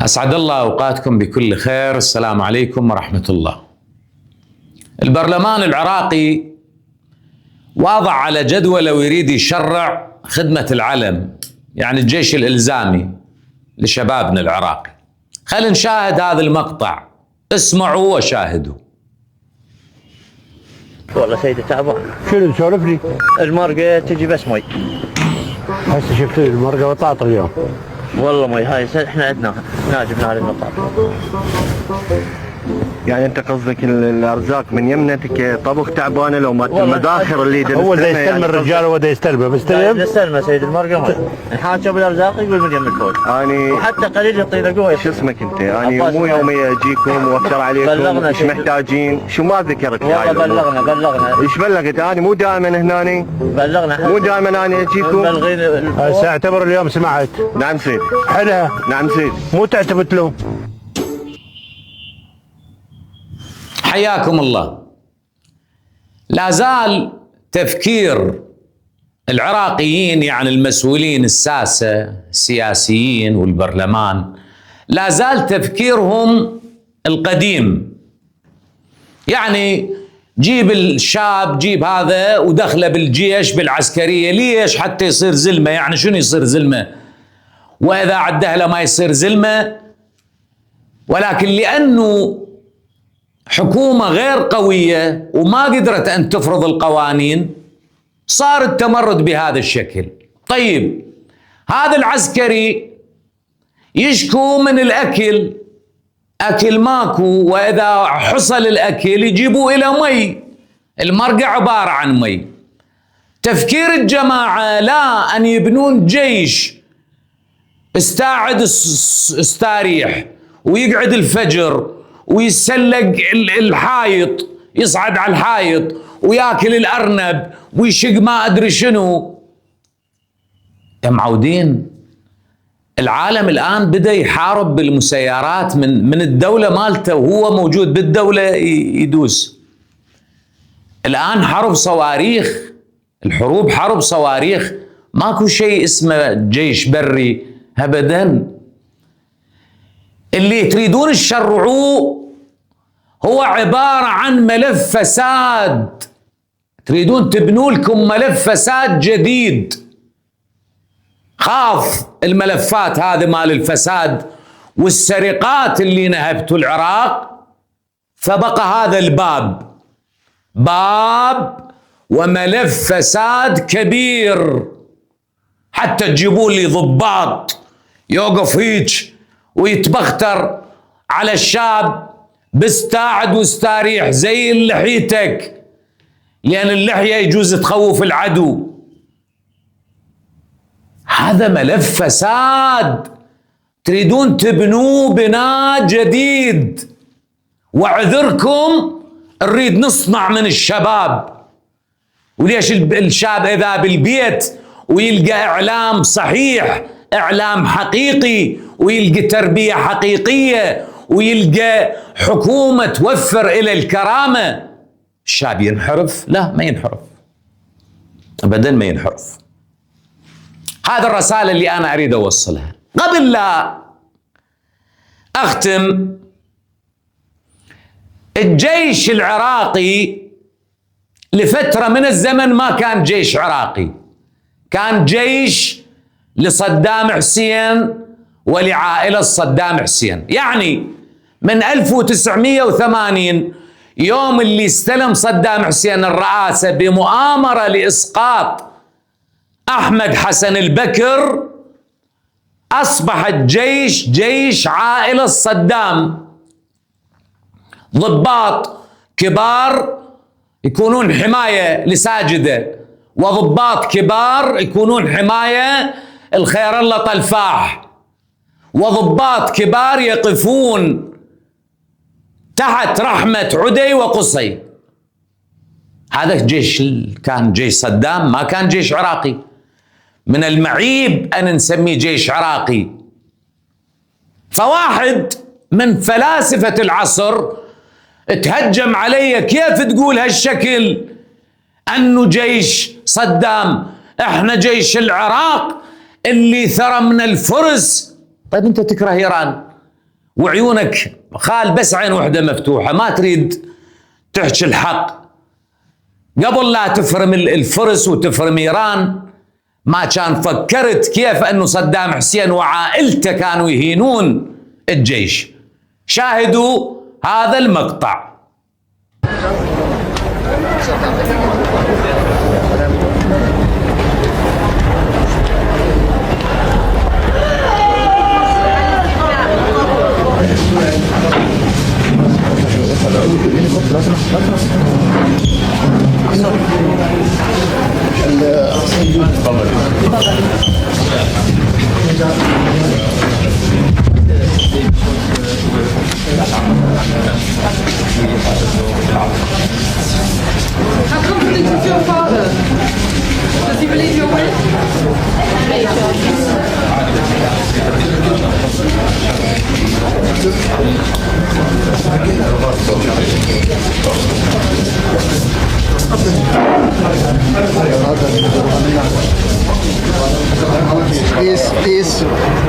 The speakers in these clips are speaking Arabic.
أسعد الله أوقاتكم بكل خير. السلام عليكم ورحمة الله. البرلمان العراقي واضع على جدولة ويريد يشرع خدمة العلم، يعني الجيش الإلزامي لشبابنا العراقي. خلينا نشاهد هذا المقطع، اسمعوا وشاهدوا. والله سيدي تعبان. شنو تسولف لي؟ المرقة تجي بس مي. هسه شفت المرقه بطاطا اليوم. والله مي هاي احنا عندنا جبنا للنقاط. يعني انت قصدك الارزاق من يمنتك طبخ تعبانه لو مات والله المداخر اللي هو دا يستلم الرجال ودا يستلمه بيستلم. نستلمه سيد المرقة مي. نحاكى بالارزاق يقول من يم الكل. اني وحتى قليل يعطينا قوه. شو اسمك انت؟ اني مو يوميا اجيكم وافتر عليكم ايش محتاجين؟ شو ما ذكرك والله بلغنا. ايش بلغت؟ اني مو دائما هناني. بلغنا مو دائما اني اجيكم. هسه اعتبر اليوم سمعت. نعم سيدي. حلا. نعم سيدي. مو تعتمد له. حياكم الله. لا زال تفكير العراقيين، يعني المسؤولين الساسة السياسيين والبرلمان، لا زال تفكيرهم القديم. يعني جيب الشاب، جيب هذا ودخله بالجيش بالعسكرية. ليش؟ حتى يصير زلمة. يعني شنو يصير زلمة؟ وإذا عده له ما يصير زلمة. ولكن لأنه حكومة غير قوية وما قدرت أن تفرض القوانين، صار التمرد بهذا الشكل. طيب، هذا العسكري يشكو من الأكل، أكل ماكو، وإذا حصل الأكل يجيبوا إلى مي. المرقة عبارة عن مي. تفكير الجماعة لا أن يبنون جيش استاعد استاريح ويقعد الفجر ويسلق الحايط، يصعد على الحايط وياكل الأرنب ويشق ما أدري شنو. يا معودين، العالم الآن بدأ يحارب بالمسيرات من الدولة مالته وهو موجود بالدولة يدوس. الآن حرب صواريخ، الحروب حرب صواريخ، ماكو شيء اسمه جيش بري أبداً. اللي تريدون تشرعوه هو عبارة عن ملف فساد. تريدون تبنوا لكم ملف فساد جديد. خاف الملفات هذه مال الفساد والسرقات اللي نهبتوا العراق، فبقى هذا الباب باب وملف فساد كبير. حتى تجيبوا لي ضباط يوقف هيك ويتبختر على الشاب بستاعد واستاريح زي لحيتك، لأن اللحية يجوز تخوف العدو. هذا ملف فساد تريدون تبنوه بناء جديد. وعذركم نريد نصنع من الشباب. وليش الشاب إذا بالبيت ويلقى إعلام صحيح، إعلام حقيقي، ويلقى تربية حقيقية، ويلقى حكومة توفر إلى الكرامة، الشاب ينحرف؟ لا، ما ينحرف أبدا، ما ينحرف. هذا الرسالة اللي أنا أريد أوصلها. قبل لا أختم، الجيش العراقي لفترة من الزمن ما كان جيش عراقي، كان جيش لصدام حسين ولعائلة صدام حسين. يعني من 1980 يوم اللي استلم صدام حسين الرئاسة بمؤامرة لإسقاط أحمد حسن البكر، أصبح الجيش جيش عائلة صدام. ضباط كبار يكونون حماية لساجدة، وضباط كبار يكونون حماية الخير الله طلفاح، وضباط كبار يقفون تحت رحمة عدي وقصي. هذا جيش كان جيش صدام، ما كان جيش عراقي. من المعيب أن نسميه جيش عراقي. فواحد من فلاسفة العصر تهجم علي، كيف تقول هالشكل أنه جيش صدام؟ احنا جيش العراق اللي ثرى من الفرس. طيب انت تكره ايران، وعيونك خال بس عين واحدة مفتوحة، ما تريد تحكي الحق. قبل لا تفرم الفرس وتفرم إيران ما كان فكرت كيف أنه صدام حسين وعائلته كانوا يهينون الجيش. شاهدوا هذا المقطع. How confident is your father? Does he believe you'll win?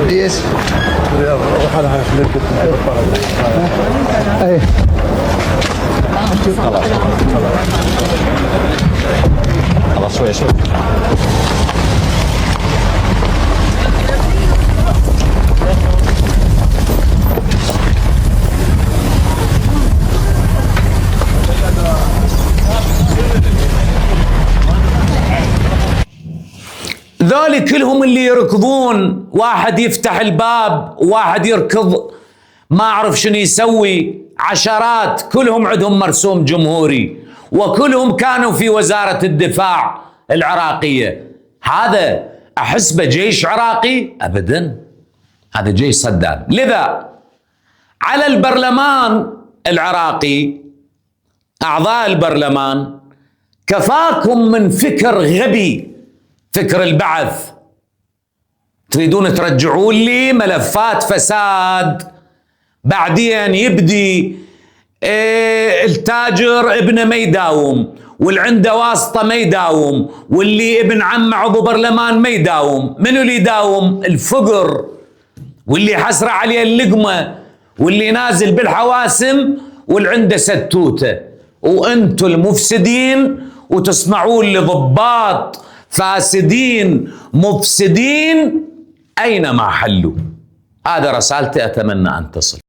This. خلاص شوي شوي. ذولي كلهم اللي يركضون، واحد يفتح الباب واحد يركض ما أعرف شنو يسوي، عشرات كلهم عندهم مرسوم جمهوري وكلهم كانوا في وزارة الدفاع العراقية. هذا أحسبه جيش عراقي؟ أبدا، هذا جيش صدام. لذا على البرلمان العراقي، أعضاء البرلمان، كفاكم من فكر غبي، فكر البعث. تريدون ترجعون لي ملفات فساد، بعدين يبدي التاجر ابنه ما يداوم، واللي عنده واسطة ما يداوم، واللي ابن عمه عضو برلمان ما يداوم. منو اللي يداوم؟ الفقر، واللي حسرة عليه اللقمة، واللي نازل بالحواسم، واللي عنده ستوته. وانتم المفسدين وتسمعون لضباط فاسدين مفسدين أينما حلوا. هذا رسالتي، أتمنى أن تصل.